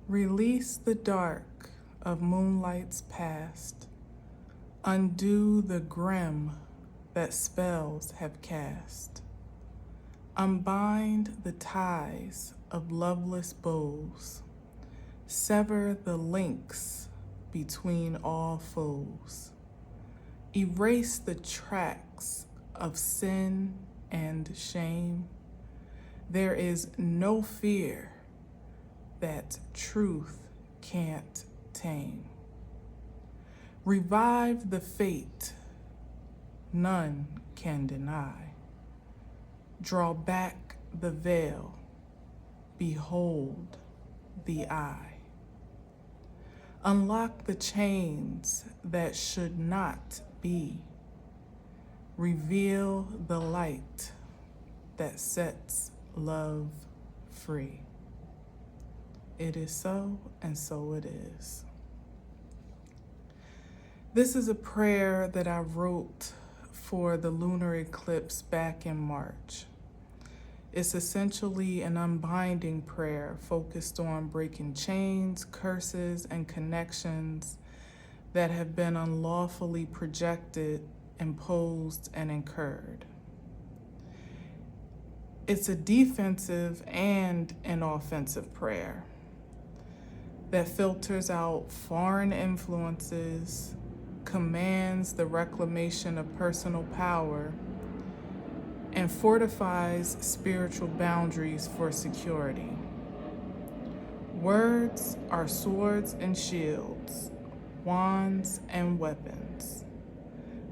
Release the dark of moonlight's past. Undo the grim that spells have cast. Unbind the ties of loveless bows. Sever the links between all foes. Erase the tracks of sin and shame. There is no fear that truth can't tame. Revive the fate none can deny. Draw back the veil, behold the eye. Unlock the chains that should not be. Reveal the light that sets love free. It is so, and so it is. This is a prayer that I wrote for the lunar eclipse back in March. It's essentially an unbinding prayer focused on breaking chains, curses, and connections that have been unlawfully projected, imposed, and incurred. It's a defensive and an offensive prayer that filters out foreign influences, commands the reclamation of personal power, and fortifies spiritual boundaries for security. Words are swords and shields, wands and weapons.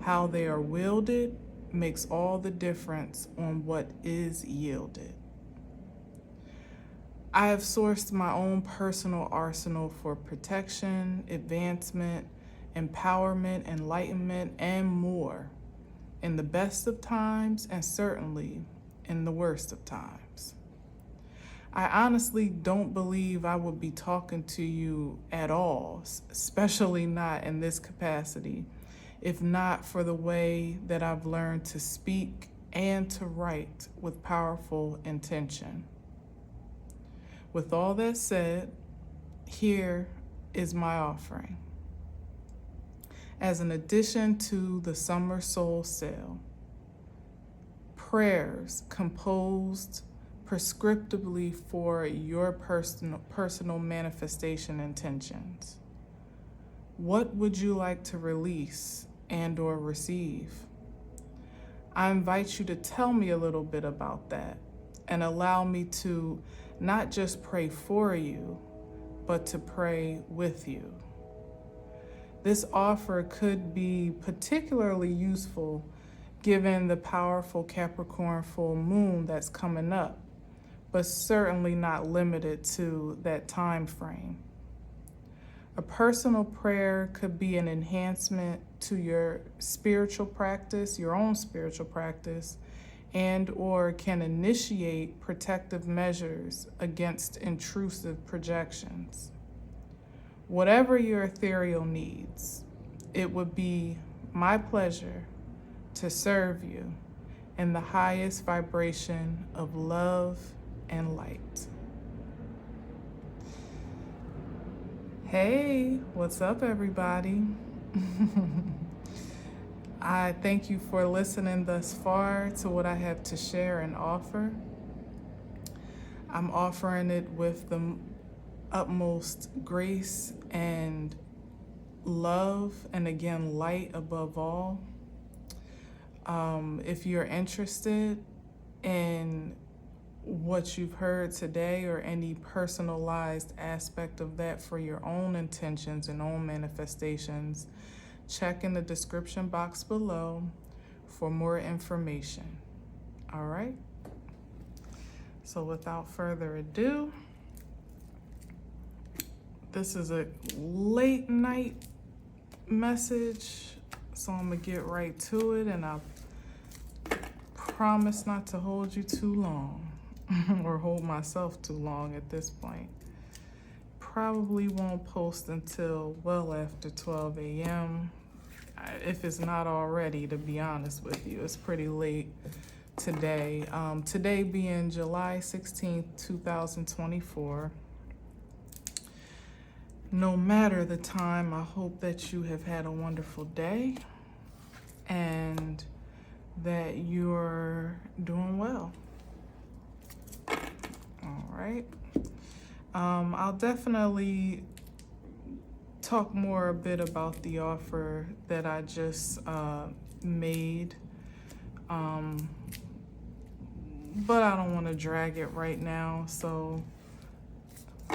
How they are wielded makes all the difference on what is yielded. I have sourced my own personal arsenal for protection, advancement, empowerment, enlightenment, and more in the best of times and certainly in the worst of times. I honestly don't believe I would be talking to you at all, especially not in this capacity, if not for the way that I've learned to speak and to write with powerful intention. With all that said, here is my offering. As an addition to the Summer Soul Sale, prayers composed prescriptively for your personal manifestation intentions. What would you like to release and or receive? I invite you to tell me a little bit about that and allow me to not just pray for you, but to pray with you. This offer could be particularly useful given the powerful Capricorn full moon that's coming up, but certainly not limited to that time frame. A personal prayer could be an enhancement to your spiritual practice, your own spiritual practice, and or can initiate protective measures against intrusive projections. Whatever your ethereal needs, it would be my pleasure to serve you in the highest vibration of love and light. Hey, what's up, everybody? I thank you for listening thus far to what I have to share and offer. I'm offering it with the utmost grace and love, and again, light above all. If you're interested in what you've heard today or any personalized aspect of that for your own intentions and own manifestations, check in the description box below for more information. All right? So without further ado, this is a late night message, so I'm gonna get right to it, and I promise not to hold you too long or hold myself too long at this point. Probably won't post until well after 12 a.m. If it's not already, to be honest with you. It's pretty late today. Today being July 16th, 2024. No matter the time, I hope that you have had a wonderful day and that you're doing well. All right. I'll definitely talk more a bit about the offer that I just made. But I don't want to drag it right now, so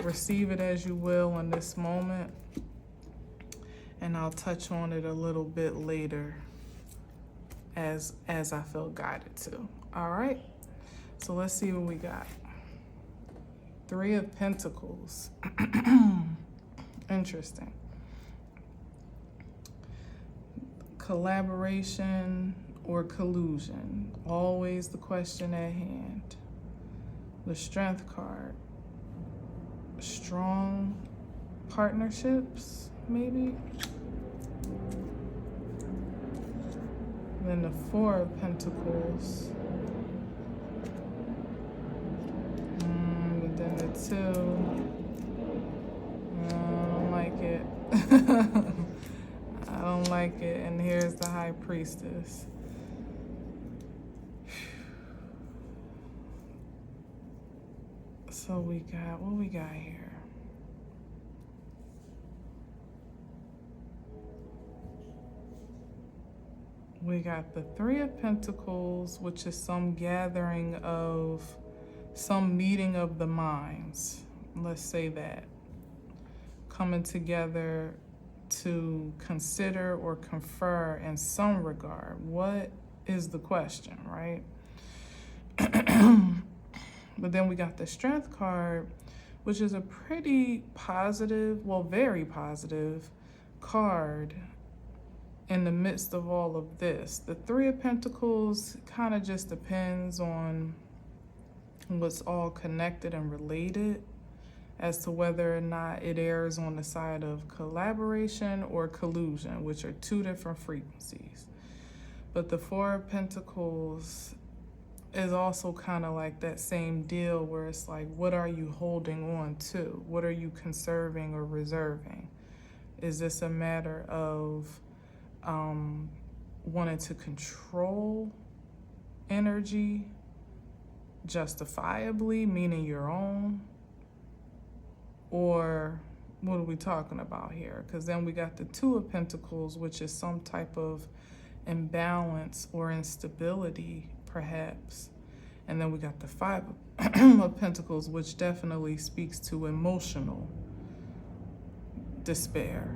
receive it as you will in this moment, and I'll touch on it a little bit later as I feel guided to. All right, so let's see what we got. Three of Pentacles. Interesting. Collaboration or collusion, always the question at hand. The Strength card. Strong partnerships, maybe. Then the Four of Pentacles. But then the Two. I don't like it. I don't like it. And here's the High Priestess. So we got, what we got here? We got the Three of Pentacles, which is some gathering of, some meeting of the minds. Let's say that. Coming together to consider or confer in some regard. What is the question, right? But then we got the Strength card, which is a pretty positive, well, very positive card in the midst of all of this. The Three of Pentacles kind of just depends on what's all connected and related as to whether or not it errs on the side of collaboration or collusion, which are two different frequencies. But the Four of Pentacles is also kind of like that same deal where it's like, what are you holding on to? What are you conserving or reserving? Is this a matter of wanting to control energy justifiably, meaning your own? Or what are we talking about here? Because then we got the Two of Pentacles, which is some type of imbalance or instability, perhaps. And then we got the Five of Pentacles, which definitely speaks to emotional despair.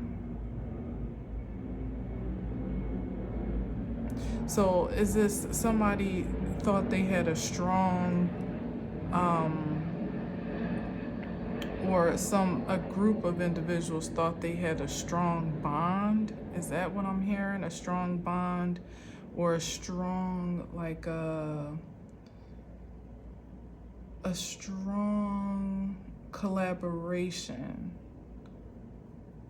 So is this somebody thought they had a strong, or a group of individuals thought they had a strong bond? Is that what I'm hearing? A strong bond, or a strong, like a strong collaboration?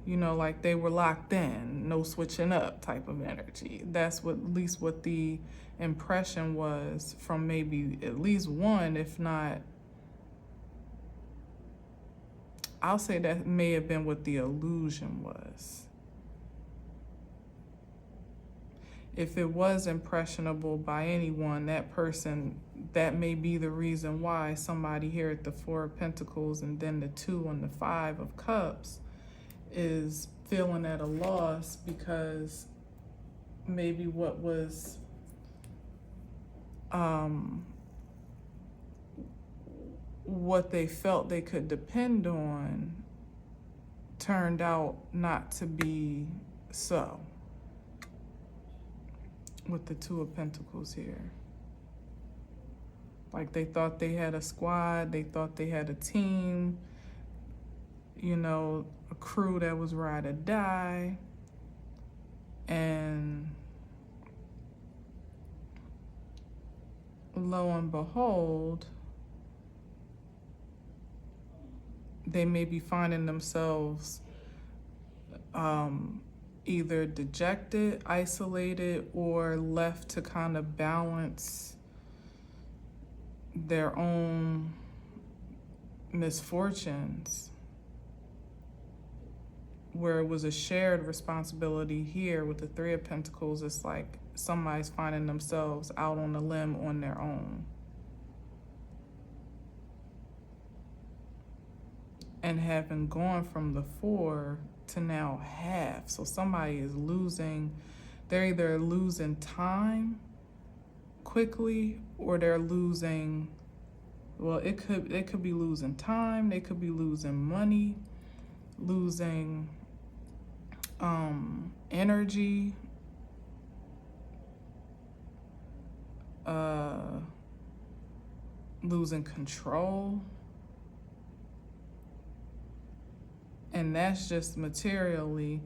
You know, like they were locked in, no switching up type of energy. That's what, at least what the impression was from maybe at least one, if not, I'll say that may have been what the illusion was. If it was impressionable by anyone, that person, that may be the reason why somebody here at the Four of Pentacles and then the Two and the Five of Cups is feeling at a loss, because maybe what was what they felt they could depend on turned out not to be so with the Two of Pentacles here. Like they thought they had a squad, they thought they had a team, you know, a crew that was ride or die, and lo and behold, they may be finding themselves either dejected, isolated, or left to kind of balance their own misfortunes. where it was a shared responsibility. Here with the Three of Pentacles, it's like somebody's finding themselves out on a limb on their own. And having gone from the 4 to now half. So somebody is losing, they're either losing time quickly, or they're losing, well, it could be losing time, they could be losing money, losing energy, losing control. And that's just materially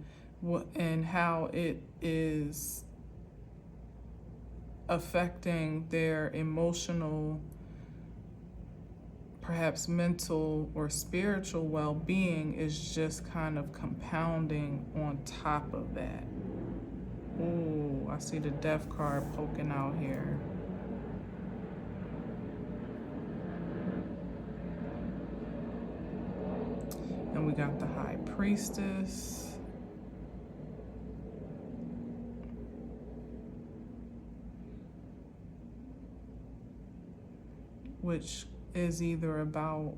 and how it is affecting their emotional, perhaps mental or spiritual well-being, is just kind of compounding on top of that. Ooh, I see the Death card poking out here. And we got the High Priestess. Which is either about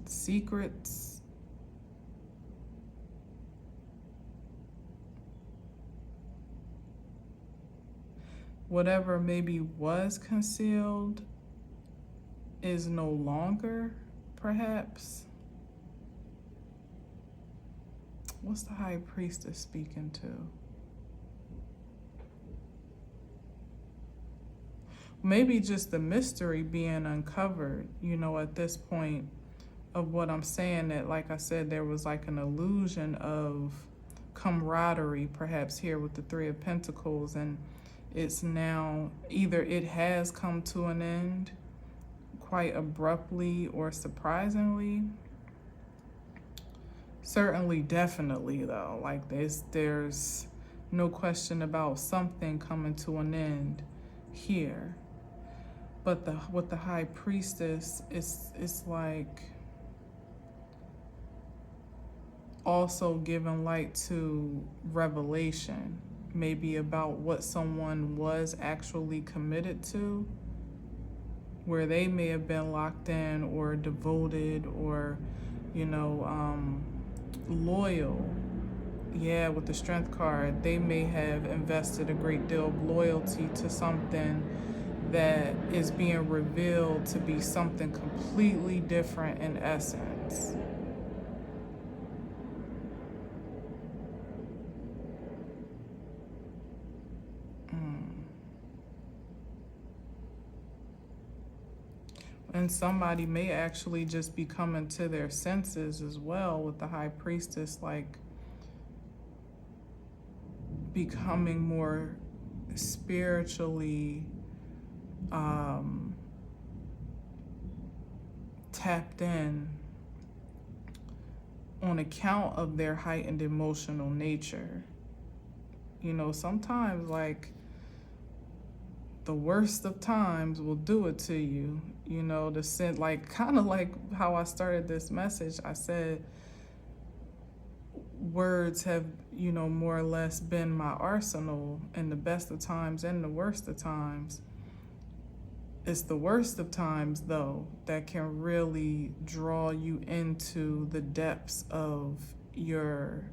secrets, whatever maybe was concealed is no longer, perhaps. What's the High Priestess speaking to? Maybe just the mystery being uncovered, you know, at this point of what I'm saying, that, like I said, there was like an illusion of camaraderie, perhaps here with the Three of Pentacles, and it's now either it has come to an end quite abruptly or surprisingly. Certainly, definitely though, like there's no question about something coming to an end here. But with the High Priestess, it's like also giving light to revelation, maybe about what someone was actually committed to, where they may have been locked in or devoted or, you know, loyal. Yeah, with the Strength card, they may have invested a great deal of loyalty to something that is being revealed to be something completely different in essence. And somebody may actually just be coming to their senses as well with the High Priestess, like becoming more spiritually tapped in on account of their heightened emotional nature. You know, sometimes like the worst of times will do it to you. You know, the sense, like kind of like how I started this message, I said words have, you know, more or less been my arsenal in the best of times and the worst of times. It's the worst of times, though, that can really draw you into the depths of your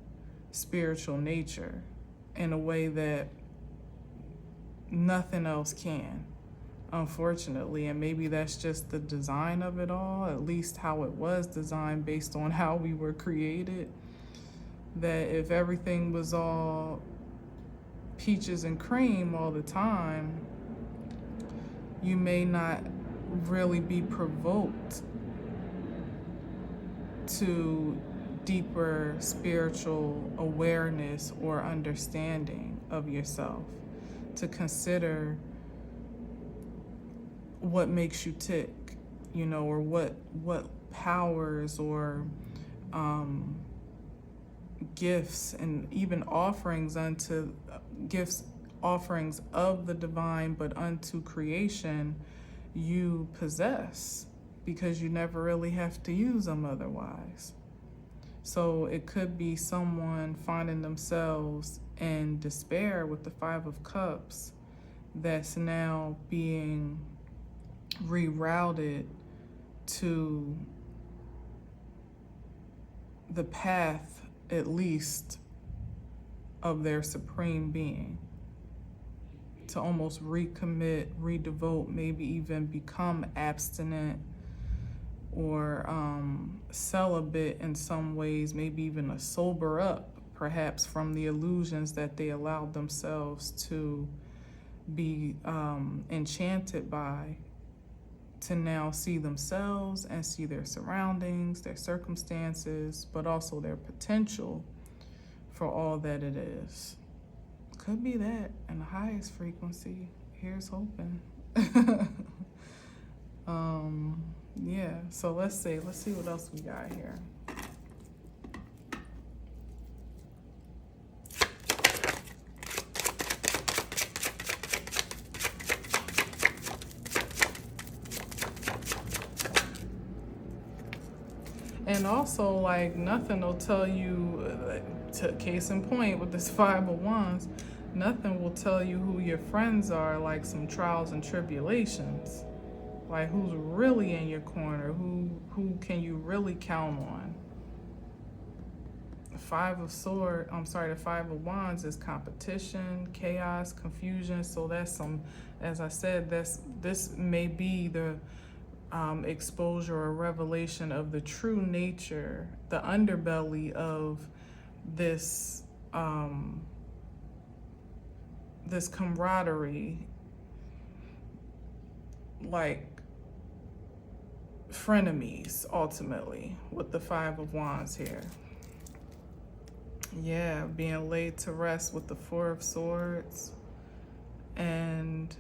spiritual nature in a way that nothing else can, unfortunately. And maybe that's just the design of it all, at least how it was designed based on how we were created. That if everything was all peaches and cream all the time, you may not really be provoked to deeper spiritual awareness or understanding of yourself, to consider what makes you tick, you know, or what powers or gifts and even offerings unto gifts, offerings of the divine, but unto creation you possess. because you never really have to use them otherwise. So it could be someone finding themselves in despair with the Five of Cups that's now being rerouted to the path, at least, of their supreme being, to almost recommit, redevote, maybe even become abstinent or celibate in some ways, maybe even a sober up, perhaps, from the illusions that they allowed themselves to be enchanted by, to now see themselves and see their surroundings, their circumstances, but also their potential for all that it is. Could be that in the highest frequency. Here's hoping. Yeah, so let's see what else we got here. And also, like, nothing will tell you, case in point with this Five of Wands, nothing will tell you who your friends are, like some trials and tribulations. Like, who's really in your corner, who can you really count on. The Five of Wands is competition, chaos, confusion. So that's some, as I said, this may be the exposure or revelation of the true nature, the underbelly of this this camaraderie, like frenemies, ultimately, with the Five of Wands here. Yeah, being laid to rest with the Four of Swords, and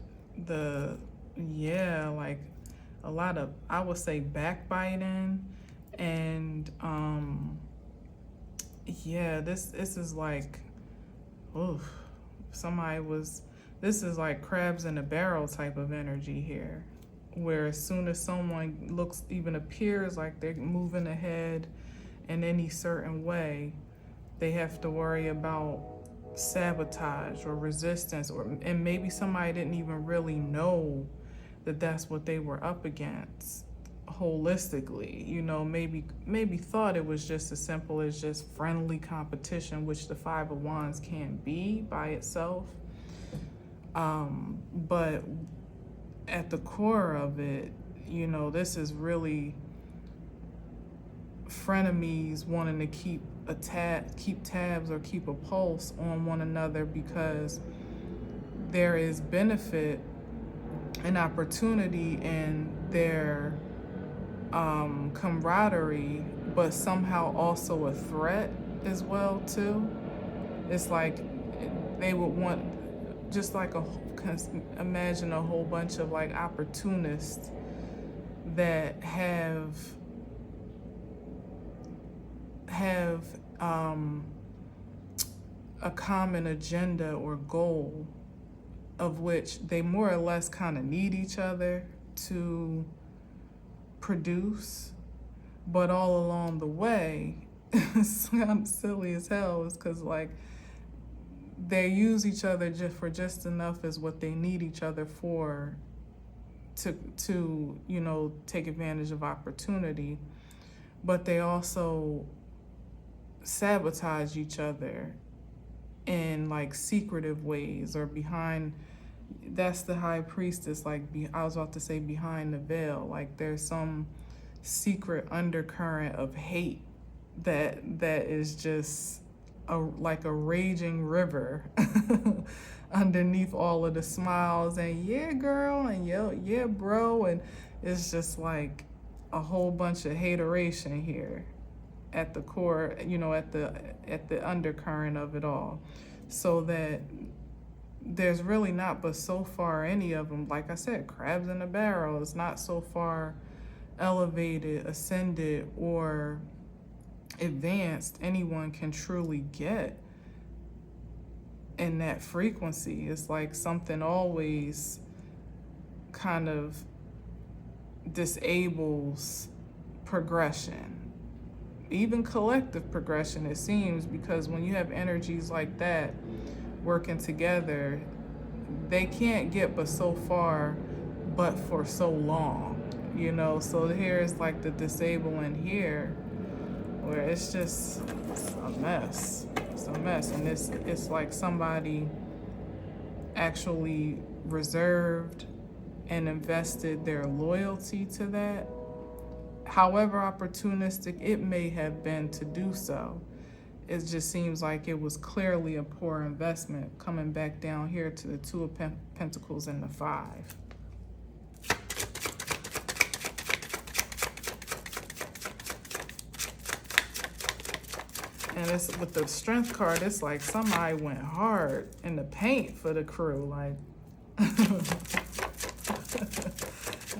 like a lot of, I would say, backbiting, and this is like, oof, this is like crabs in a barrel type of energy here, where as soon as someone even appears like they're moving ahead in any certain way, they have to worry about sabotage or resistance, and maybe somebody didn't even really know that that's what they were up against holistically. Maybe thought it was just as simple as just friendly competition, which the Five of Wands can't be by itself. But at the core of it, this is really frenemies wanting to keep tabs or keep a pulse on one another, because there is benefit and opportunity in their camaraderie, but somehow also a threat as well too. It's like they would want, just like imagine a whole bunch of like opportunists that have a common agenda or goal, of which they more or less kind of need each other to produce, but all along the way, it's kind of silly as hell, is because like they use each other just enough as what they need each other for, to take advantage of opportunity, but they also sabotage each other in like secretive ways or behind. That's the High Priestess, like I was about to say behind the veil. Like there's some secret undercurrent of hate that is just like a raging river underneath all of the smiles and yeah girl and yeah bro, and it's just like a whole bunch of hateration here at the core, at the undercurrent of it all, so that there's really not but so far any of them, like I said, crabs in a barrel. It's not so far elevated, ascended, or advanced anyone can truly get in that frequency. It's like something always kind of disables progression, even collective progression, it seems, because when you have energies like that working together, they can't get but so far, but for so long, you know. So here's like the disabling here, where it's just it's a mess. It's a mess, and it's like somebody actually reserved and invested their loyalty to that. However opportunistic it may have been to do so, it just seems like it was clearly a poor investment, coming back down here to the Two of Pentacles and the Five. And it's with the Strength card, it's like somebody went hard in the paint for the crew. Like,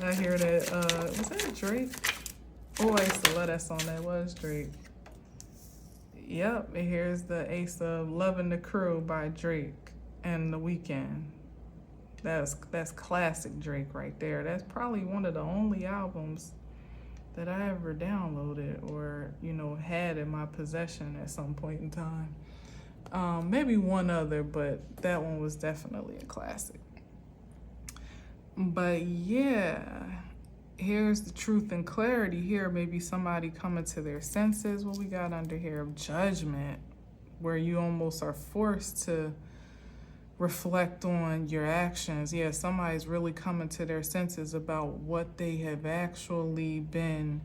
I hear that, was that Drake? Oh, I used to love that song. That was Drake. Yep, and here's the Ace of Loving the Crew by Drake and The Weeknd. That's classic Drake right there. That's probably one of the only albums that I ever downloaded or, you know, had in my possession at some point in time. Maybe one other, but that one was definitely a classic. But yeah, here's the truth and clarity here. Maybe somebody coming to their senses. What we got under here? Judgment, where you almost are forced to reflect on your actions. Yeah, somebody's really coming to their senses about what they have actually been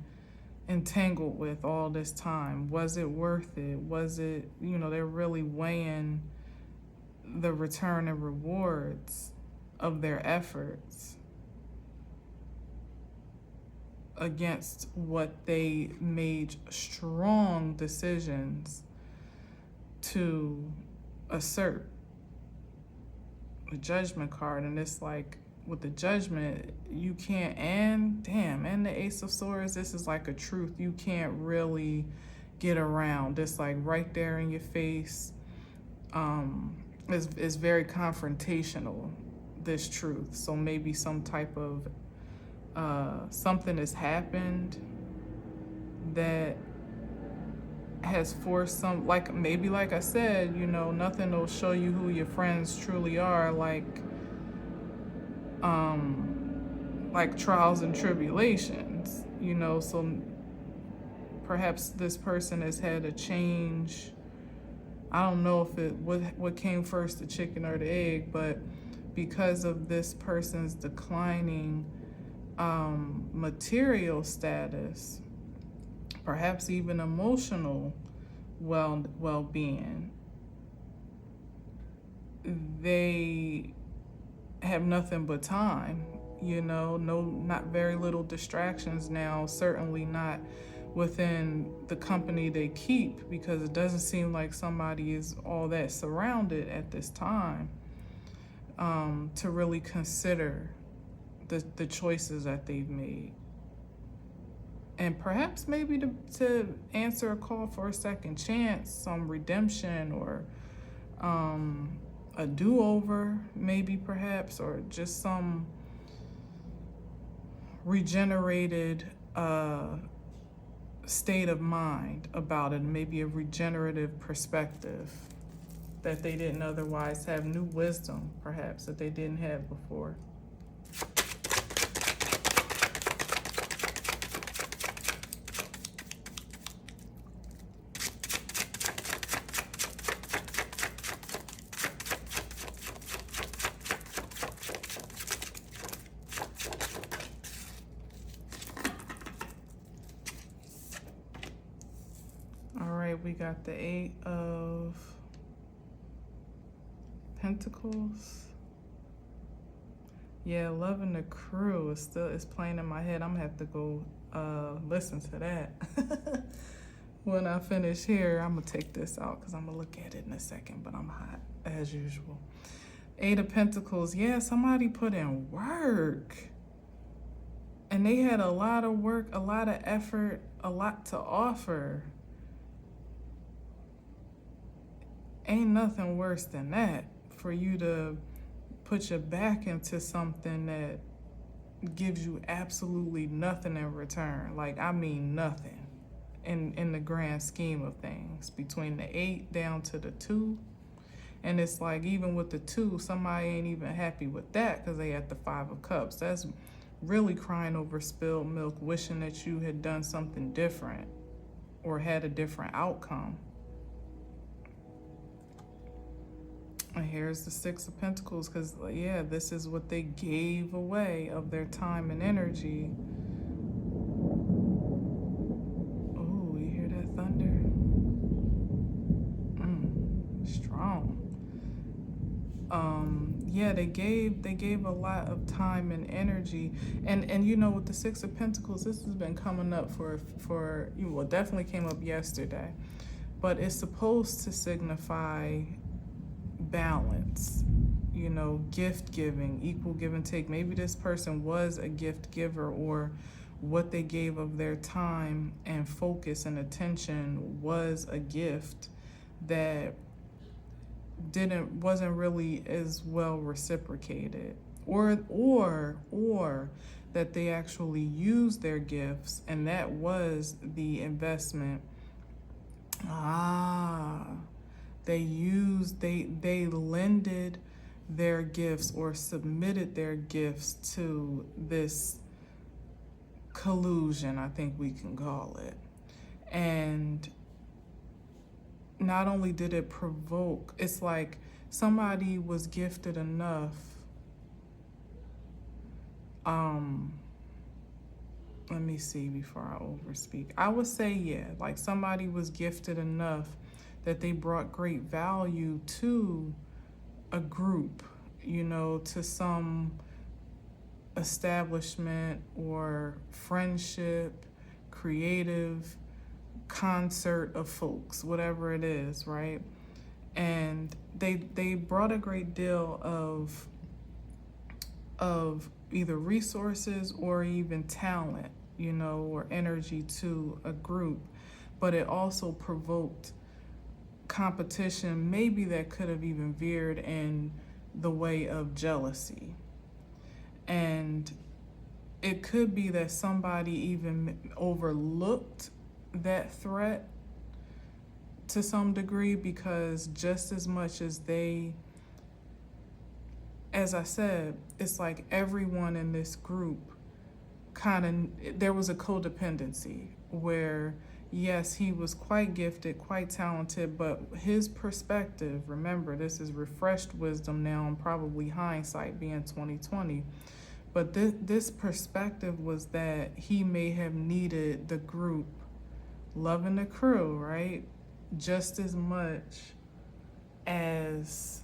entangled with all this time. Was it worth it? Was it, you know, they're really weighing the return and rewards of their efforts against what they made strong decisions to assert. The Judgment card, and it's like with the Judgment, you can't, and the Ace of Swords, this is like a truth you can't really get around. It's like right there in your face. It's very confrontational, this truth. So maybe some type of something has happened that has forced some, like maybe like I said, you know, nothing will show you who your friends truly are, like trials and tribulations, you know. So perhaps this person has had a change. I don't know if what came first, the chicken or the egg, but because of this person's declining material status, perhaps even emotional well-being, they have nothing but time, you know, not very little distractions now, certainly not within the company they keep, because it doesn't seem like somebody is all that surrounded at this time to really consider the choices that they've made. And perhaps maybe to answer a call for a second chance, some redemption, or a do-over, maybe perhaps, or just some regenerated state of mind about it, maybe a regenerative perspective that they didn't otherwise have, new wisdom perhaps that they didn't have before. We got the Eight of Pentacles. Yeah, Loving the Crew is playing in my head. I'm gonna have to go listen to that. When I finish here, I'm gonna take this out because I'm gonna look at it in a second, but I'm hot as usual. Eight of Pentacles. Yeah, somebody put in work. And they had a lot of work, a lot of effort, a lot to offer. Ain't nothing worse than that, for you to put your back into something that gives you absolutely nothing in return. Like, I mean nothing in the grand scheme of things. Between the 8 down to the 2. And it's like, even with the 2, somebody ain't even happy with that because they at the 5 of Cups. That's really crying over spilled milk, wishing that you had done something different or had a different outcome. And here's the 6 of Pentacles, because, yeah, this is what they gave away of their time and energy. Oh, you hear that thunder? Strong. Yeah, they gave a lot of time and energy, and you know, with the 6 of Pentacles, this has been coming up for well, it definitely came up yesterday, but it's supposed to signify balance, you know, gift giving, equal give and take. Maybe this person was a gift giver, or what they gave of their time and focus and attention was a gift that wasn't really as well reciprocated, or that they actually used their gifts and that was the investment. They lended their gifts or submitted their gifts to this collusion, I think we can call it. And not only did it provoke, it's like somebody was gifted enough. Let me see before I overspeak. I would say, yeah, like somebody was gifted enough that they brought great value to a group, you know, to some establishment or friendship, creative concert of folks, whatever it is, right? And they brought a great deal of either resources or even talent, you know, or energy to a group, but it also provoked competition, maybe that could have even veered in the way of jealousy. And it could be that somebody even overlooked that threat to some degree, because just as much as as I said, it's like everyone in this group there was a codependency where, yes, he was quite gifted, quite talented, but his perspective, remember, this is refreshed wisdom now and probably hindsight being 2020, but this perspective was that he may have needed the group, loving the crew, right, just as much as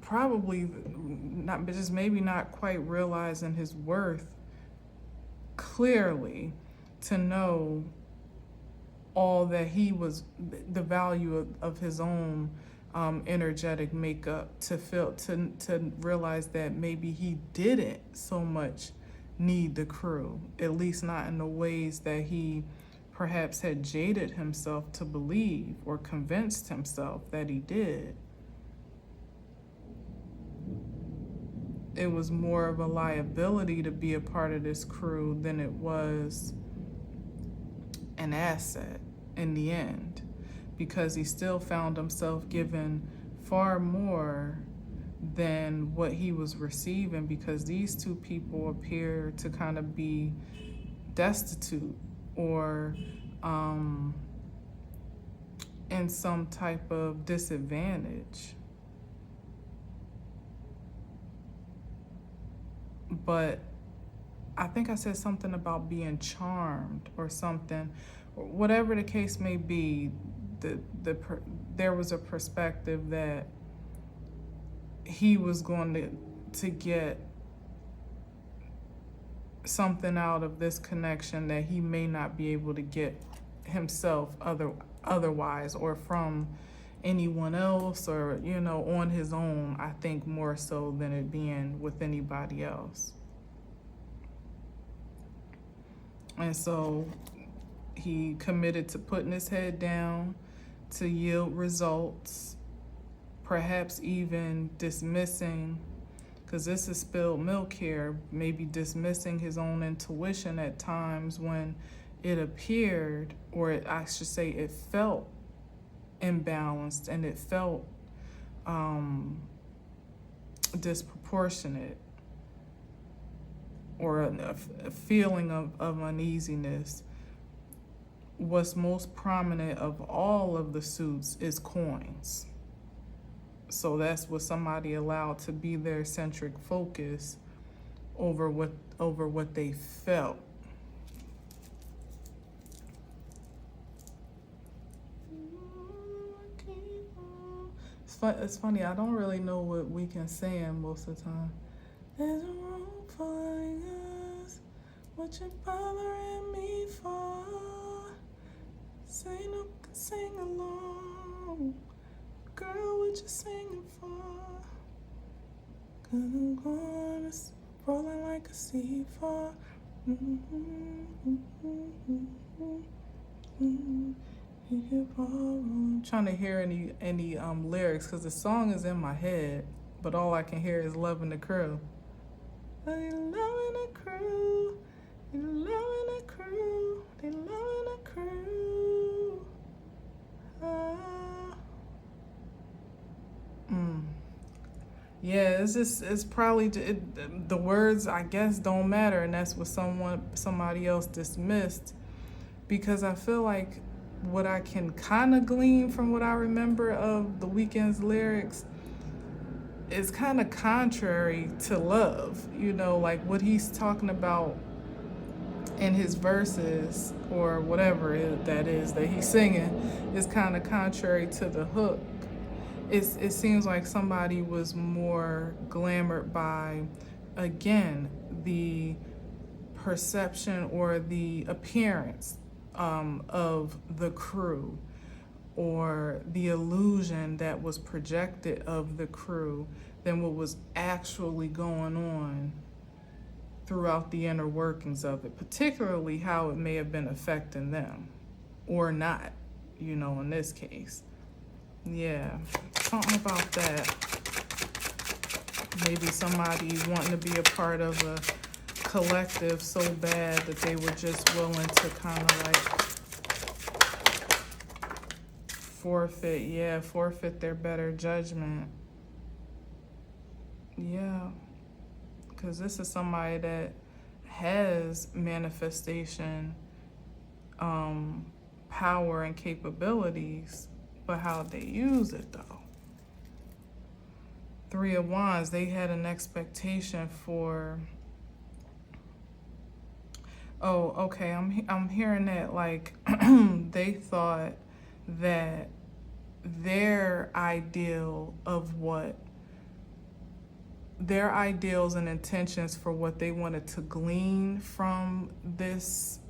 probably not, but just maybe not quite realizing his worth clearly, to know all that he was, the value of his own energetic makeup, to realize that maybe he didn't so much need the crew, at least not in the ways that he perhaps had jaded himself to believe or convinced himself that he did. It was more of a liability to be a part of this crew than it was an asset in the end, because he still found himself given far more than what he was receiving, because these two people appear to kind of be destitute or in some type of disadvantage. But I think I said something about being charmed or something. Whatever the case may be, there was a perspective that he was going to get something out of this connection that he may not be able to get himself otherwise, or from anyone else, or, you know, on his own, I think, more so than it being with anybody else. And so he committed to putting his head down to yield results, perhaps even dismissing because this is spilled milk here, maybe dismissing his own intuition at times when it appeared, or I should say it felt imbalanced and it felt disproportionate, or a feeling of uneasiness. What's most prominent of all of the suits is coins. So that's what somebody allowed to be their centric focus over what they felt. It's funny, I don't really know what we can say most of the time. There's a room for us. What you bothering me for? Say no, sing along. Girl, what you singing for? 'Cause I'm going to rolling like a C4. I'm trying to hear any lyrics, because the song is in my head, but all I can hear is loving the crew. They loving the crew. They loving the crew. They loving the crew. Yeah, it's probably the words, I guess, don't matter, and that's what somebody else dismissed, because I feel like what I can kind of glean from what I remember of The Weeknd's lyrics is kind of contrary to love. Like what he's talking about in his verses, or whatever that is that he's singing, is kind of contrary to the hook. It seems like somebody was more glamored by, again, the perception or the appearance of the crew, or the illusion that was projected of the crew, than what was actually going on throughout the inner workings of it, particularly how it may have been affecting them or not, in this case. Yeah, something about that. Maybe somebody wanting to be a part of a collective so bad that they were just willing to kind of like forfeit their better judgment. Yeah, because this is somebody that has manifestation power and capabilities, but how they use it though. 3 of Wands, they had an expectation for, oh, okay, I'm hearing that like they thought that their ideals and intentions for what they wanted to glean from this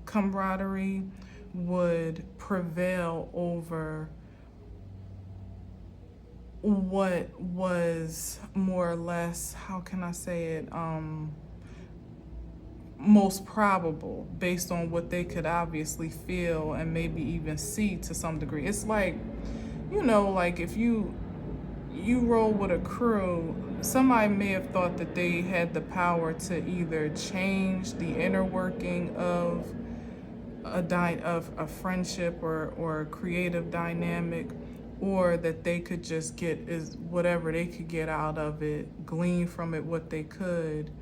camaraderie would prevail over what was more or less, how can I say it, most probable, based on what they could obviously feel and maybe even see to some degree. It's like, like if you roll with a crew, somebody may have thought that they had the power to either change the inner working of a friendship or a creative dynamic, or that they could just get whatever they could get out of it, glean from it what they could,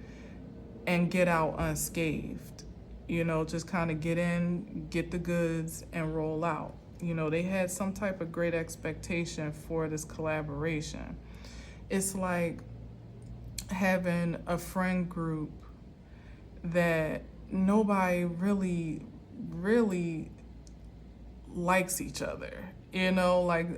and get out unscathed. Just kind of get in, get the goods, and roll out. They had some type of great expectation for this collaboration. It's like having a friend group that nobody really likes each other. Like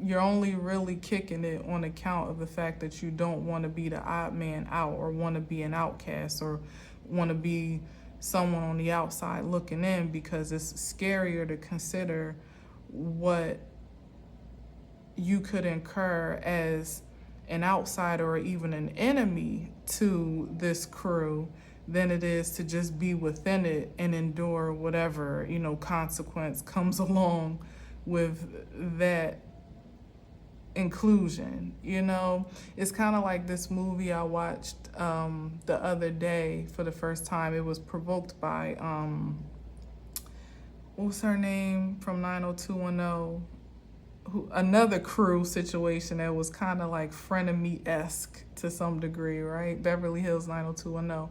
you're only really kicking it on account of the fact that you don't want to be the odd man out, or want to be an outcast, or want to be someone on the outside looking in, because it's scarier to consider what you could incur as an outsider or even an enemy to this crew than it is to just be within it and endure whatever, consequence comes along with that inclusion. It's kind of like this movie I watched the other day for the first time. It was provoked by what's her name from 90210, another crew situation that was kind of like frenemy-esque to some degree, right? Beverly Hills 90210.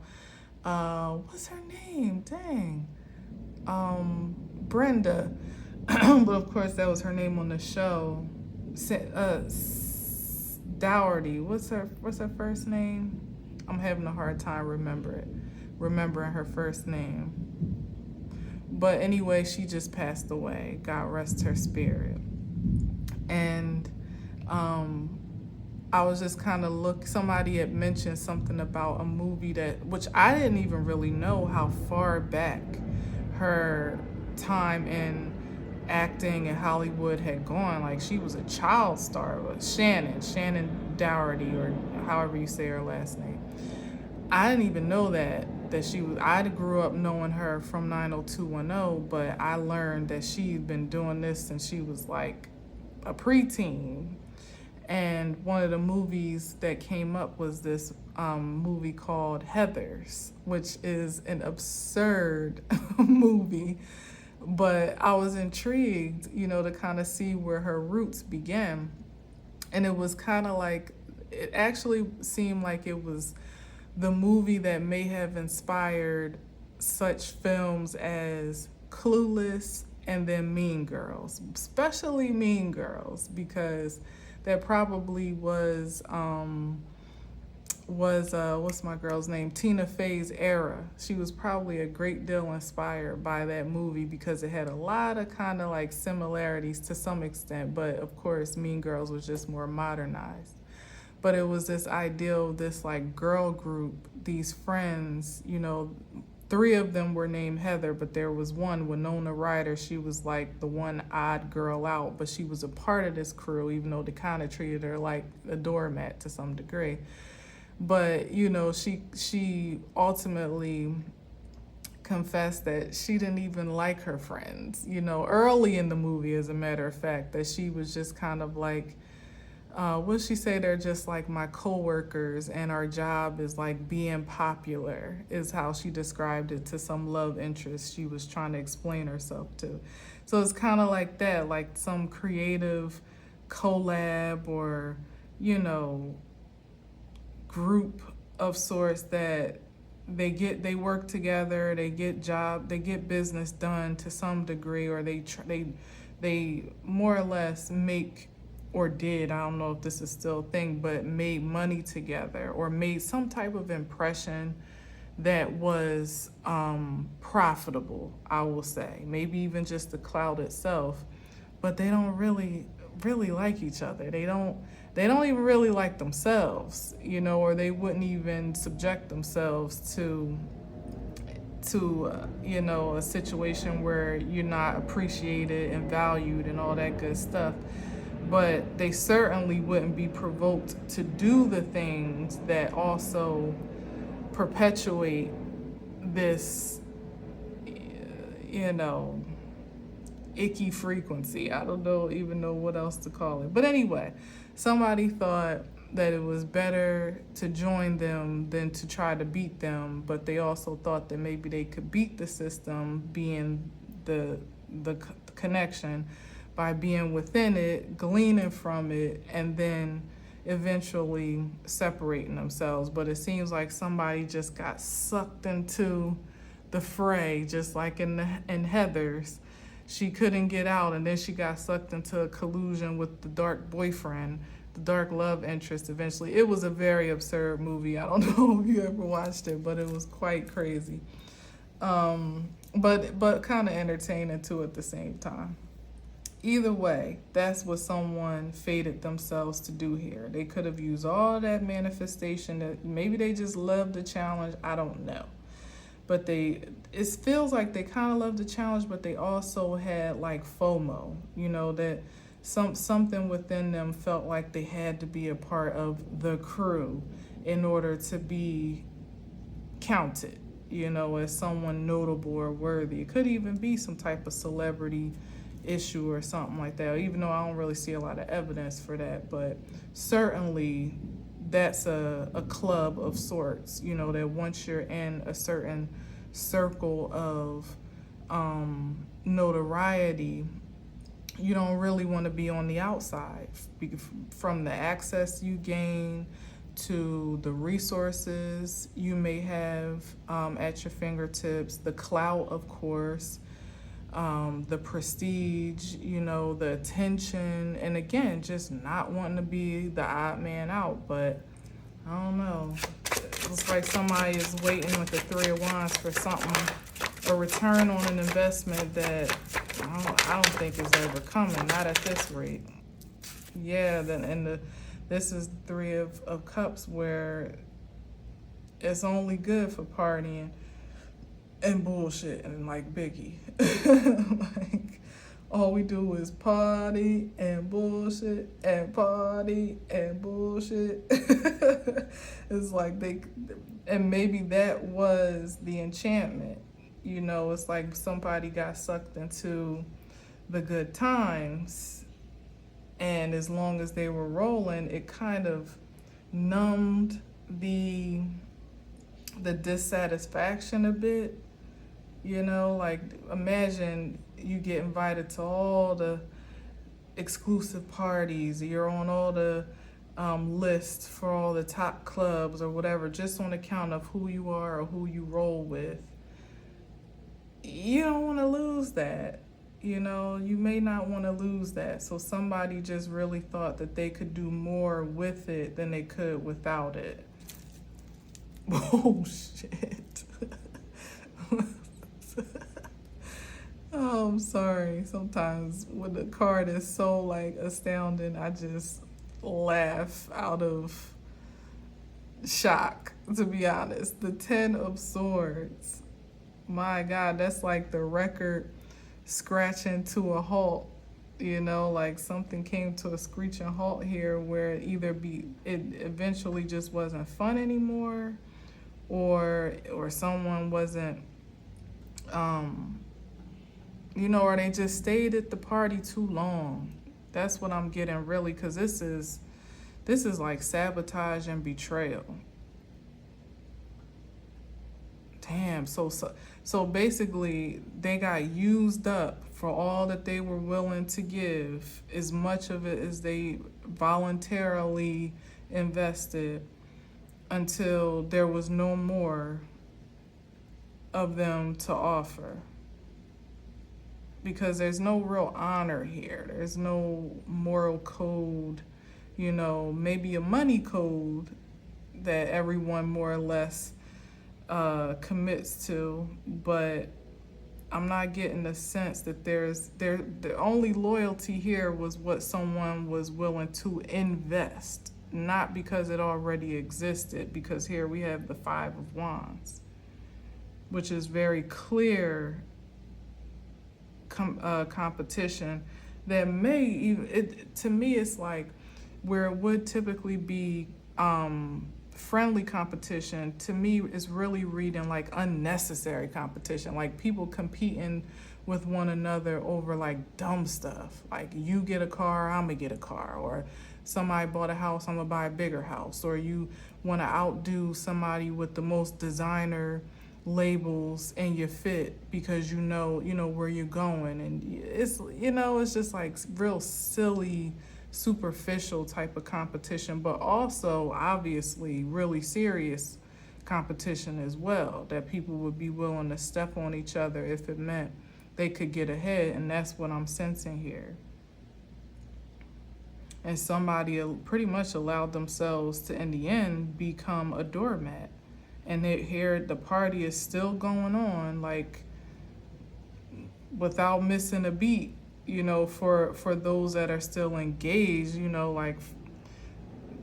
What's her name? Dang. Brenda. But of course that was her name on the show. Dougherty. What's her first name? I'm having a hard time remembering her first name. But anyway, she just passed away. God rest her spirit. And I was just kind of somebody had mentioned something about a movie which I didn't even really know how far back her time in acting in Hollywood had gone. Like, she was a child star. Shannon Dougherty, or however you say her last name. I didn't even know that she was. I grew up knowing her from 90210, but I learned that she'd been doing this since she was like a preteen. And one of the movies that came up was this movie called Heathers, which is an absurd movie. But I was intrigued, to kind of see where her roots began. And it was kind of like, it actually seemed like it was the movie that may have inspired such films as Clueless and then Mean Girls, especially Mean Girls, because that probably was what's my girl's name? Tina Fey's era. She was probably a great deal inspired by that movie because it had a lot of kind of like similarities to some extent, but of course Mean Girls was just more modernized. But it was this ideal, this like girl group, these friends, 3 of them were named Heather, but there was one, Winona Ryder. She was like the one odd girl out, but she was a part of this crew, even though they kind of treated her like a doormat to some degree. But, she ultimately confessed that she didn't even like her friends, early in the movie, as a matter of fact, that she was just kind of like, what'd she say? They're just like my coworkers, and our job is like being popular, is how she described it to some love interest she was trying to explain herself to. So it's kind of like that, like some creative collab or, group of sorts that they work together, they get business done to some degree, or they more or less make, or did, I don't know if this is still a thing, but made money together or made some type of impression that was profitable, I will say. Maybe even just the clout itself, but they don't really like each other. They don't even really like themselves, or they wouldn't even subject themselves to a situation where you're not appreciated and valued and all that good stuff. But they certainly wouldn't be provoked to do the things that also perpetuate this, icky frequency. I don't even know what else to call it. But anyway, somebody thought that it was better to join them than to try to beat them, but they also thought that maybe they could beat the system, being the connection, by being within it, gleaning from it, and then eventually separating themselves. But it seems like somebody just got sucked into the fray, just like in Heathers. She couldn't get out, and then she got sucked into a collusion with the dark boyfriend, the dark love interest eventually. It was a very absurd movie. I don't know if you ever watched it, but it was quite crazy. But kind of entertaining too at the same time. Either way, that's what someone fated themselves to do here. They could have used all that manifestation, that maybe they just loved the challenge, I don't know. But it feels like they kind of loved the challenge, but they also had like FOMO, that something within them felt like they had to be a part of the crew in order to be counted, as someone notable or worthy. It could even be some type of celebrity, issue or something like that, even though I don't really see a lot of evidence for that. But certainly that's a club of sorts, you know, that once you're in a certain circle of notoriety, you don't really want to be on the outside, from the access you gain to the resources you may have at your fingertips, the clout, of course, the prestige, you know, the attention, and again, just not wanting to be the odd man out. But I don't know. It's like somebody is waiting with the Three of Wands for something, a return on an investment that I don't think is ever coming, not at this rate. Yeah, this is Three of Cups, where it's only good for partying and bullshit and like Biggie. Like, all we do is party and bullshit and party and bullshit. It's like and maybe that was the enchantment. You know, it's like somebody got sucked into the good times, and as long as they were rolling, it kind of numbed the dissatisfaction a bit. You know, like, imagine you get invited to all the exclusive parties, you're on all the lists for all the top clubs or whatever, just on account of who you are or who you roll with. You don't want to lose that. You know, you may not want to lose that. So somebody just really thought that they could do more with it than they could without it. Oh, shit. Oh, I'm sorry. Sometimes when the card is so like astounding, I just laugh out of shock, to be honest. The 10 of Swords. My God, that's like the record scratching to a halt. You know, like something came to a screeching halt here, where it eventually just wasn't fun anymore, or someone wasn't you know, or they just stayed at the party too long. That's what I'm getting, really, because this is like sabotage and betrayal. Damn, so basically they got used up for all that they were willing to give, as much of it as they voluntarily invested, until there was no more of them to offer. Because there's no real honor here. There's no moral code, you know, maybe a money code that everyone more or less commits to, but I'm not getting the sense that the only loyalty here was what someone was willing to invest, not because it already existed, because here we have the Five of Wands, which is very clear competition that may even, to me, it's like where it would typically be friendly competition, to me is really reading like unnecessary competition, like people competing with one another over like dumb stuff, like you get a car, I'm gonna get a car, or somebody bought a house, I'm gonna buy a bigger house, or you want to outdo somebody with the most designer labels in your fit because you know where you're going, and it's just like real silly, superficial type of competition, but also obviously really serious competition as well, that people would be willing to step on each other if it meant they could get ahead, and that's what I'm sensing here. And somebody pretty much allowed themselves to, in the end, become a doormat. And here the party is still going on, like without missing a beat, for those that are still engaged, like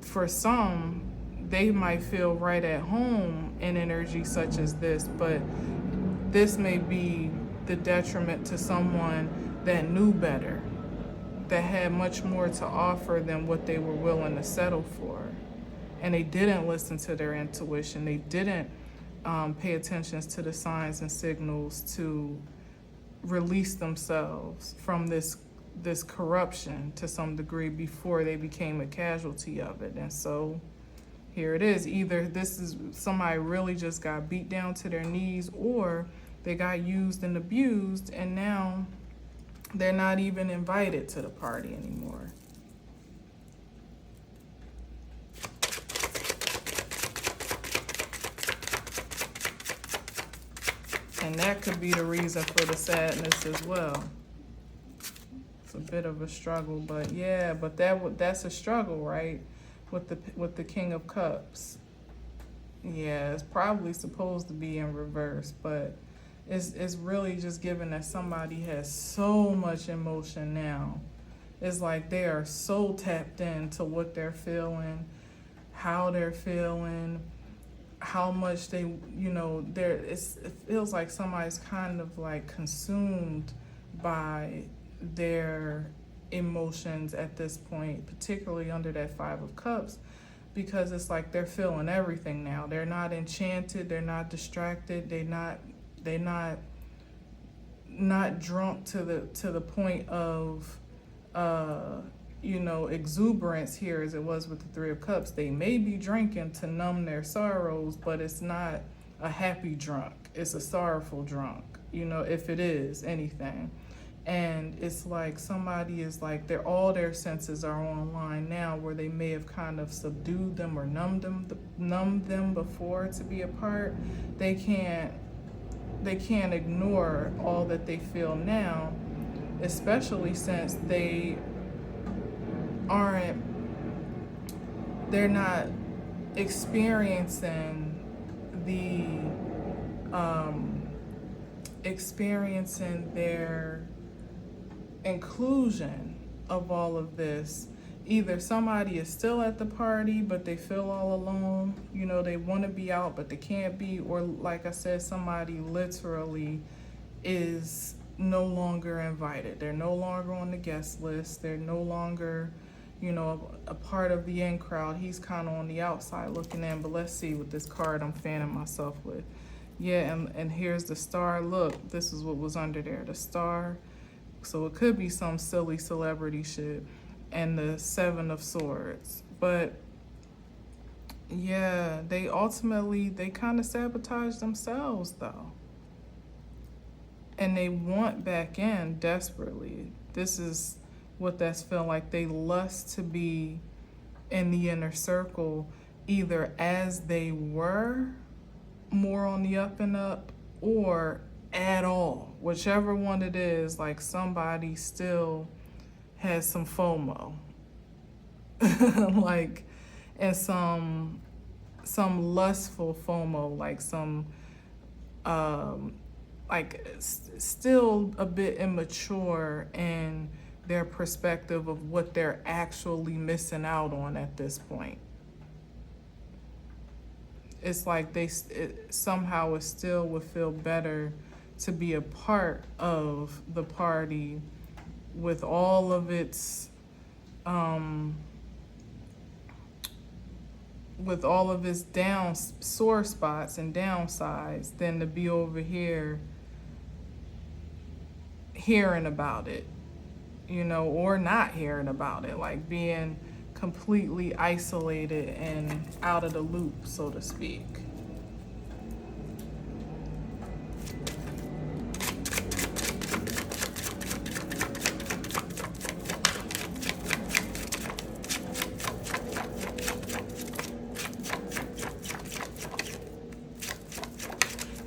for some, they might feel right at home in energy such as this, but this may be the detriment to someone that knew better, that had much more to offer than what they were willing to settle for. And they didn't listen to their intuition. They didn't pay attention to the signs and signals to release themselves from this corruption to some degree before they became a casualty of it. And so here it is. Either this is somebody really just got beat down to their knees, or they got used and abused, and now they're not even invited to the party anymore. And that could be the reason for the sadness as well. It's a bit of a struggle, but yeah, but that's a struggle, right? With the King of Cups. Yeah, it's probably supposed to be in reverse, but it's really just given that somebody has so much emotion now. It's like they are so tapped into what they're feeling, how they're feeling, how much they, it feels like somebody's kind of like consumed by their emotions at this point, particularly under that Five of Cups, because it's like they're feeling everything now. They're not enchanted, they're not distracted, they're not drunk to the point of exuberance here as it was with the Three of Cups. They may be drinking to numb their sorrows, but it's not a happy drunk. It's a sorrowful drunk, if it is anything. And it's like somebody is like, all their senses are online now, where they may have kind of subdued them or numbed them before to be apart. They can't ignore all that they feel now, especially since they're not experiencing their inclusion of all of this. Either somebody is still at the party, but they feel all alone, they want to be out, but they can't be, or like I said, somebody literally is no longer invited. They're no longer on the guest list. They're no longer, a part of the in crowd. He's kind of on the outside looking in, but let's see with this card I'm fanning myself with. Yeah, and here's the star. Look, this is what was under there, the star. So it could be some silly celebrity shit. And the Seven of Swords. But yeah, they kind of sabotage themselves though. And they want back in desperately. This is what that's feeling like. They lust to be in the inner circle, either as they were, more on the up and up, or at all. Whichever one it is, like somebody still has some FOMO. Like, and some lustful FOMO, like some still a bit immature in their perspective of what they're actually missing out on at this point. It's like somehow it still would feel better to be a part of the party with all of its sore spots and downsides than to be over here hearing about it, or not hearing about it, like being completely isolated and out of the loop, so to speak.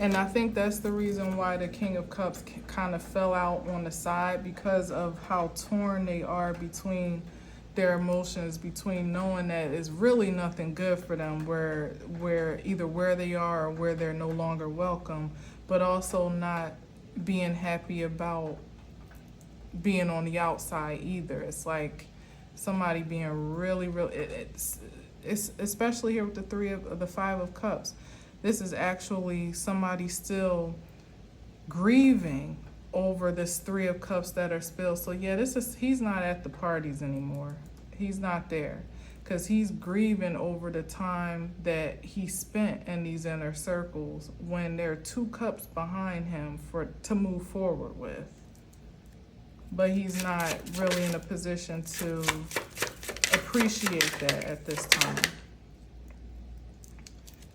And I think that's the reason why the King of Cups kind of fell out on the side, because of how torn they are between their emotions, between knowing that it's really nothing good for them, where either where they are or where they're no longer welcome, but also not being happy about being on the outside either. It's like somebody being really, it's especially here with the Five of Cups. This is actually somebody still grieving over this Three of Cups that are spilled. So yeah, he's not at the parties anymore. He's not there. because he's grieving over the time that he spent in these inner circles when there are 2 cups behind him to move forward with. But he's not really in a position to appreciate that at this time.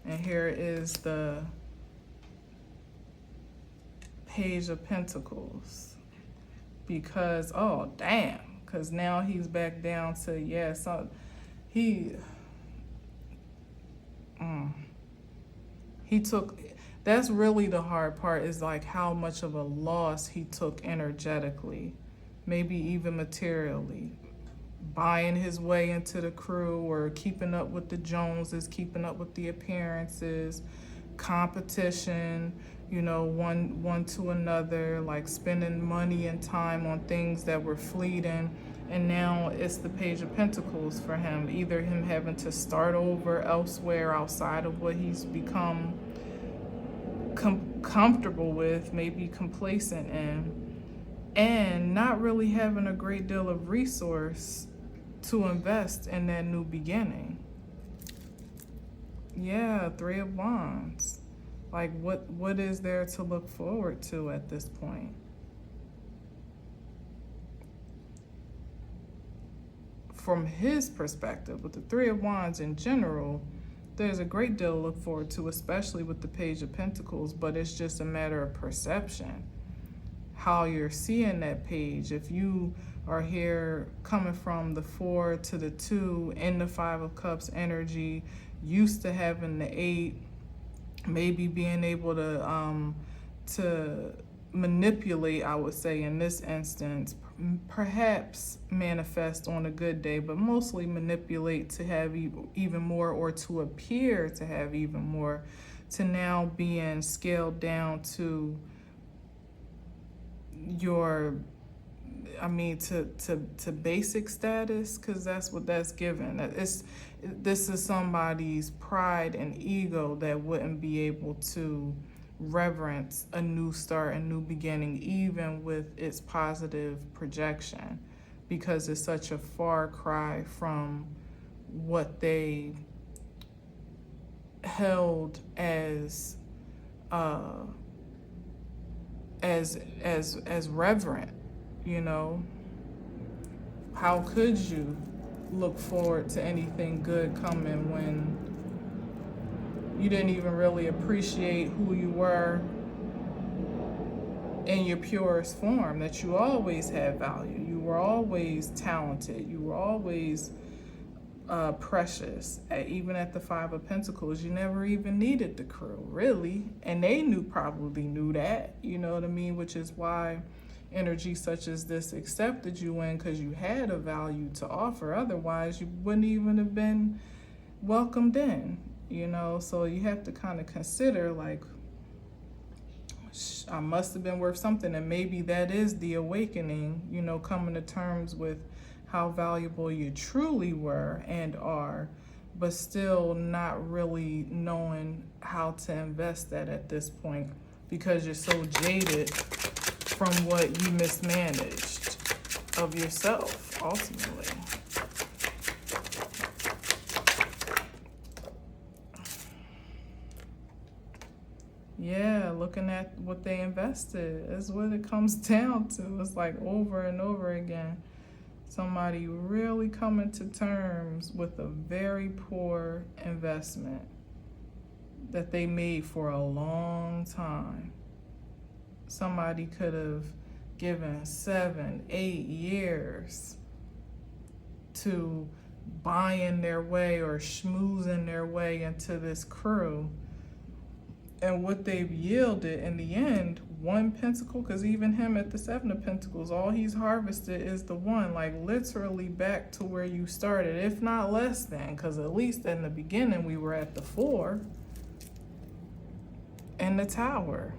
And here is the Page of Pentacles. Because, oh, damn. Because now he's back down to, yeah, so he took, that's really the hard part, is like how much of a loss he took energetically, maybe even materially. Buying his way into the crew, or keeping up with the Joneses, keeping up with the appearances, competition, you know, one to another, like spending money and time on things that were fleeting. And now it's the Page of Pentacles for him, either him having to start over elsewhere outside of what he's become comfortable with, maybe complacent in, and not really having a great deal of resource to invest in that new beginning. Yeah, 3 of Wands. Like, what is there to look forward to at this point? From his perspective, with the 3 of Wands in general, there's a great deal to look forward to, especially with the Page of Pentacles, but it's just a matter of perception, how you're seeing that page. If you are here coming from the 4 to the 2 in the 5 of Cups energy, used to having the 8, maybe being able to manipulate, I would say in this instance, perhaps manifest on a good day, but mostly manipulate to have even more, or to appear to have even more, to now being scaled down to your, to basic status, because that's what that's given. This is somebody's pride and ego that wouldn't be able to reverence a new start, a new beginning, even with its positive projection, because it's such a far cry from what they held as reverent, you know. How could you look forward to anything good coming when you didn't even really appreciate who you were in your purest form, that you always had value, you were always talented, you were always precious. Even at the 5 of Pentacles, you never even needed the crew, really. And they probably knew that, you know what I mean? Which is why energy such as this accepted you in, because you had a value to offer. Otherwise, you wouldn't even have been welcomed in, you know? So you have to kind of consider, like, I must have been worth something. And maybe that is the awakening, you know, coming to terms with how valuable you truly were and are, but still not really knowing how to invest that at this point, because you're so jaded from what you mismanaged of yourself, ultimately. Yeah, looking at what they invested is what it comes down to. It's like over and over again. Somebody really coming to terms with a very poor investment that they made for a long time. Somebody could have given 7, 8 years to buying their way or schmoozing their way into this crew. And what they've yielded in the end, 1 pentacle, because even him at the 7 of Pentacles, all he's harvested is the 1, like literally back to where you started, if not less than, because at least in the beginning we were at the 4 and the Tower.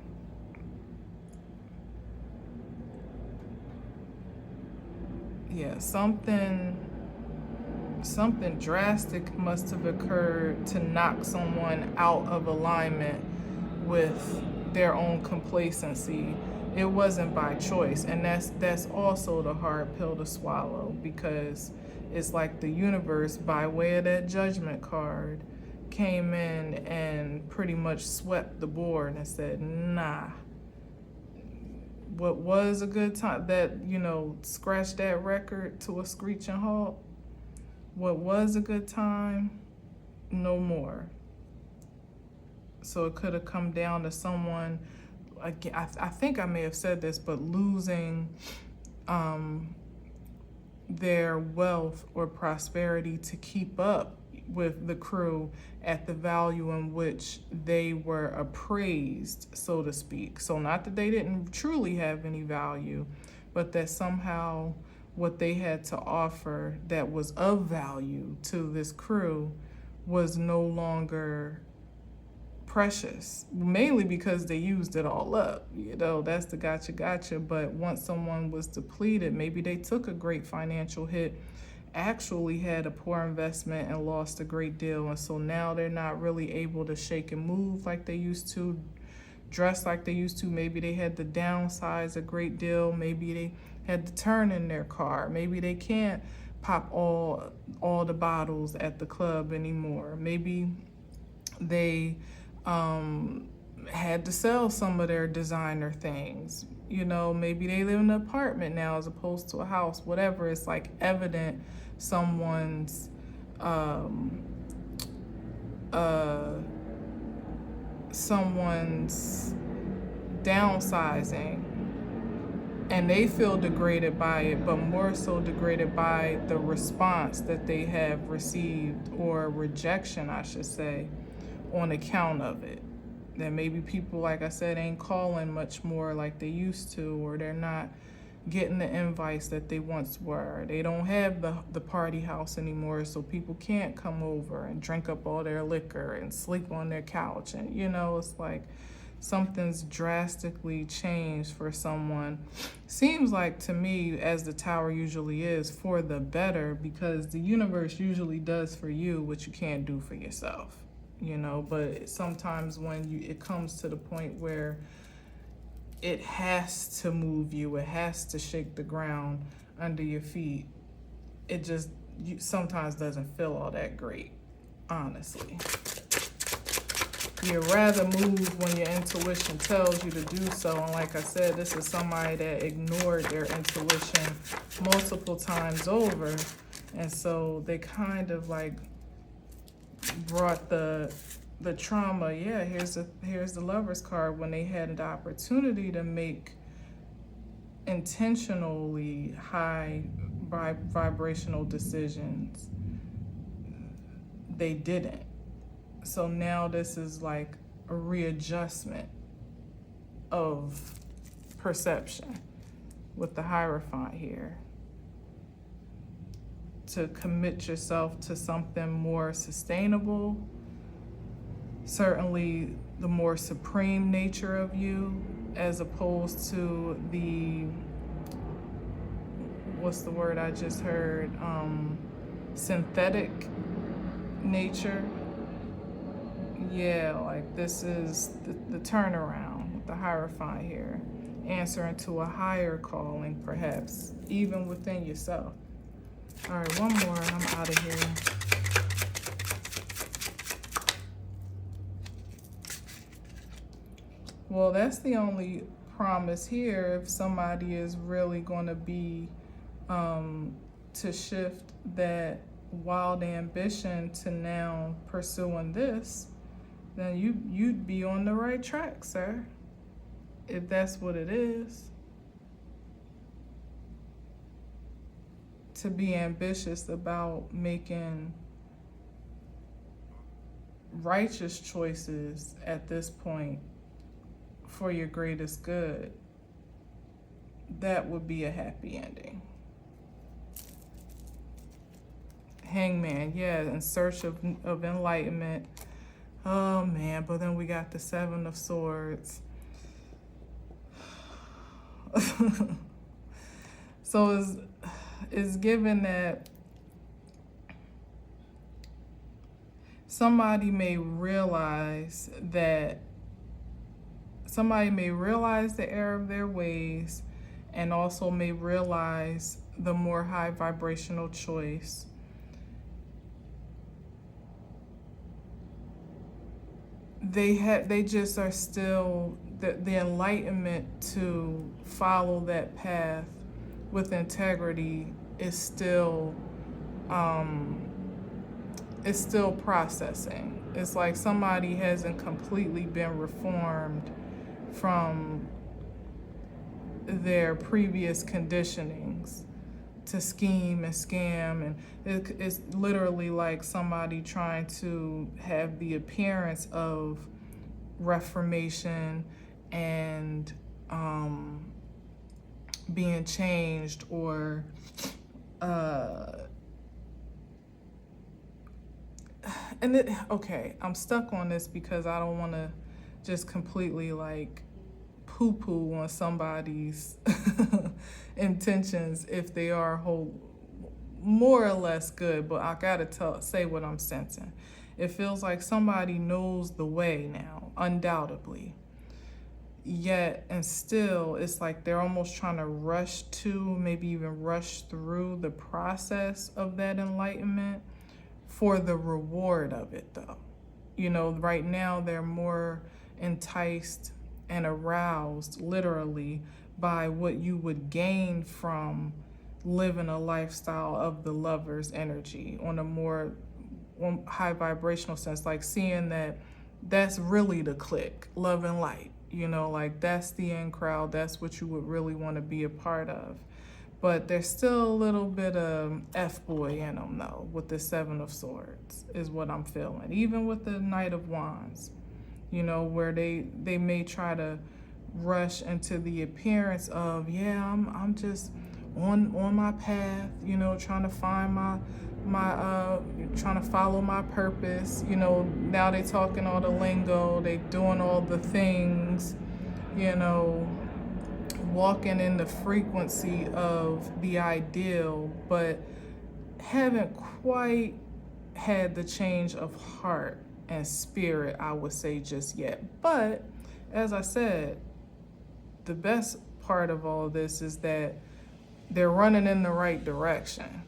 Yeah, something drastic must have occurred to knock someone out of alignment with their own complacency. It wasn't by choice, and that's also the hard pill to swallow, because It's like the universe, by way of that judgment card, came in and pretty much swept the board and said, nah, what was a good time, that, scratch that record to a screeching halt, what was a good time, no more. So it could have come down to someone, again, I think I may have said this, but losing their wealth or prosperity to keep up with the crew at the value in which they were appraised, so to speak. So not that they didn't truly have any value, but that somehow what they had to offer that was of value to this crew was no longer precious, mainly because they used it all up. That's the gotcha. But once someone was depleted, maybe they took a great financial hit, actually had a poor investment and lost a great deal, and so now they're not really able to shake and move like they used to, dress like they used to. Maybe they had to downsize a great deal. Maybe they had to turn in their car. Maybe they can't pop all the bottles at the club anymore. Maybe they had to sell some of their designer things. Maybe they live in an apartment now as opposed to a house, whatever. It's like evident someone's downsizing, and they feel degraded by it, but more so degraded by the response that they have received, or rejection, I should say, on account of it. That maybe people, like I said, ain't calling much more like they used to, or they're not getting the invites that they once were. They don't have the party house anymore, so people can't come over and drink up all their liquor and sleep on their couch. And it's like something's drastically changed for someone. Seems like to me, as the Tower usually is, for the better, because the universe usually does for you what you can't do for yourself. But sometimes when it comes to the point where it has to move you, it has to shake the ground under your feet, it just sometimes doesn't feel all that great, honestly. You'd rather move when your intuition tells you to do so. And like I said, this is somebody that ignored their intuition multiple times over. And so they kind of like brought the trauma. Yeah, here's the Lover's card. When they had the opportunity to make intentionally high vibrational decisions, they didn't. So now this is like a readjustment of perception with the Hierophant here, to commit yourself to something more sustainable, certainly the more supreme nature of you, as opposed to the, what's the word I just heard, synthetic nature. Yeah, like this is the turnaround with the Hierophant here, answering to a higher calling, perhaps, even within yourself. All right, one more and I'm out of here. Well, that's the only promise here. If somebody is really going to be to shift that wild ambition to now pursuing this, then you'd be on the right track, sir, if that's what it is. To be ambitious about making righteous choices at this point for your greatest good, that would be a happy ending. Hangman, yeah, in search of enlightenment. Oh man, but then we got the Seven of Swords. So it's given that somebody may realize the error of their ways and also may realize the more high vibrational choice. They just are still the enlightenment to follow that path with integrity is still it's still processing. It's like somebody hasn't completely been reformed from their previous conditionings to scheme and scam, and it's literally like somebody trying to have the appearance of reformation and being changed, or okay, I'm stuck on this because I don't want to just completely like poo-poo on somebody's intentions if they are more or less good, but I gotta say what I'm sensing. It feels like somebody knows the way now, undoubtedly. Yet and still, it's like they're almost trying to rush to, maybe even rush through the process of that enlightenment for the reward of it, though. You know, right now they're more enticed and aroused, literally, by what you would gain from living a lifestyle of the lover's energy on a more high vibrational sense, like seeing that that's really the clique, love and light, you know, like that's the in crowd, that's what you would really want to be a part of. But there's still a little bit of F-boy in them, though, with the Seven of Swords, is what I'm feeling. Even with the Knight of Wands, you know, where they may try to rush into the appearance of, yeah, I'm just on my path, you know, trying to find my trying to follow my purpose. You know, now they talking all the lingo, they doing all the things, you know, walking in the frequency of the ideal, but haven't quite had the change of heart and spirit, I would say, just yet. But as I said, the best part of all of this is that they're running in the right direction.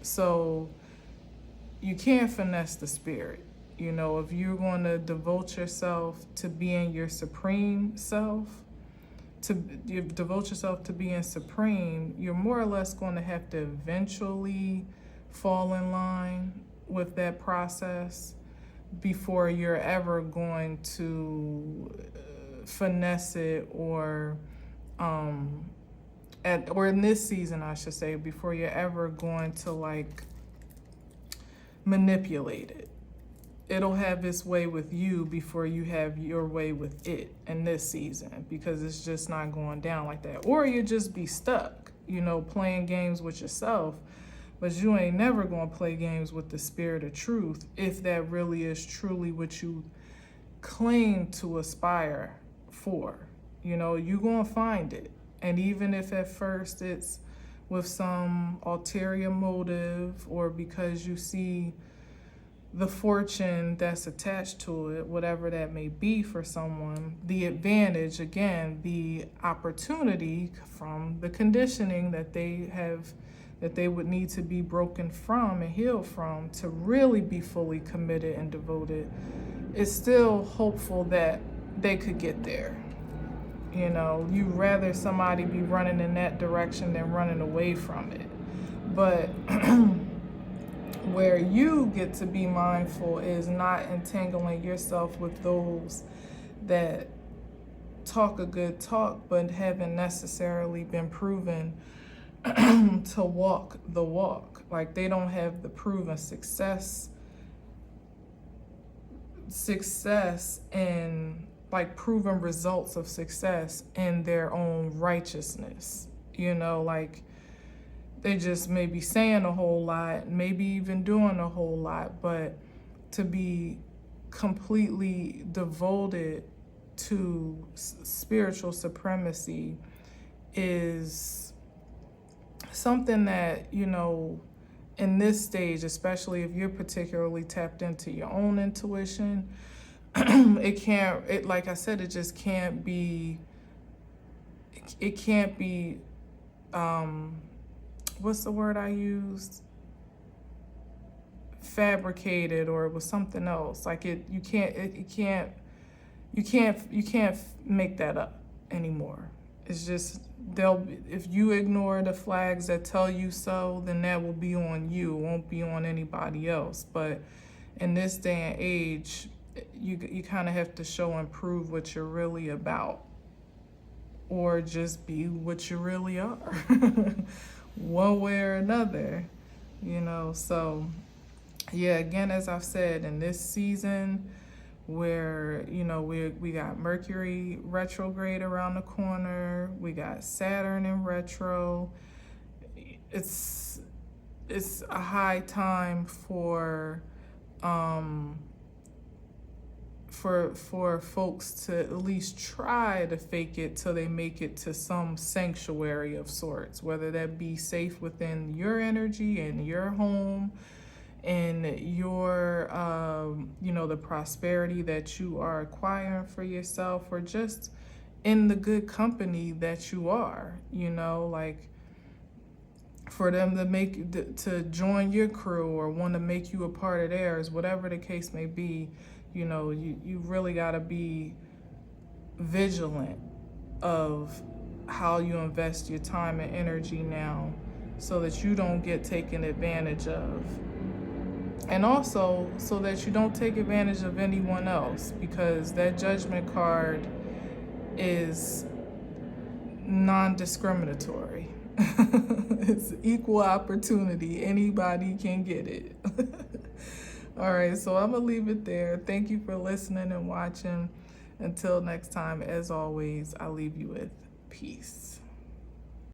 So you can't finesse the spirit. You know, if you're going to devote yourself to being your supreme self, you devote yourself to being supreme, you're more or less going to have to eventually fall in line with that process before you're ever going to finesse it, or in this season, I should say, before you're ever going to like manipulate it. It'll have its way with you before you have your way with it in this season, because it's just not going down like that. Or you just be stuck, you know, playing games with yourself, but you ain't never gonna play games with the spirit of truth if that really is truly what you claim to aspire for. You know, you gonna find it. And even if at first it's with some ulterior motive, or because you see the fortune that's attached to it, whatever that may be for someone, the advantage, again, the opportunity from the conditioning that they have, that they would need to be broken from and healed from to really be fully committed and devoted, is still hopeful that they could get there. You know, you'd rather somebody be running in that direction than running away from it. But where you get to be mindful is not entangling yourself with those that talk a good talk but haven't necessarily been proven to walk the walk. Like they don't have the proven success and like proven results of success in their own righteousness. You know, like they just may be saying a whole lot, maybe even doing a whole lot, but to be completely devoted to spiritual supremacy is something that, you know, in this stage, especially if you're particularly tapped into your own intuition, like I said, it just can't be what's the word I used? Fabricated, or it was something else. Like you can't make that up anymore. It's just if you ignore the flags that tell you so, then that will be on you. It won't be on anybody else. But in this day and age, you kind of have to show and prove what you're really about, or just be what you really are, one way or another, So, yeah, again, as I've said, in this season, where we got Mercury retrograde around the corner, we got Saturn in retro. It's a high time for folks to at least try to fake it till they make it to some sanctuary of sorts, whether that be safe within your energy and your home, and your the prosperity that you are acquiring for yourself, or just in the good company that you are, like for them to join your crew or want to make you a part of theirs, whatever the case may be. You really got to be vigilant of how you invest your time and energy now, so that you don't get taken advantage of. And also so that you don't take advantage of anyone else, because that judgment card is non-discriminatory. It's equal opportunity. Anybody can get it. All right, so I'm going to leave it there. Thank you for listening and watching. Until next time, as always, I leave you with peace.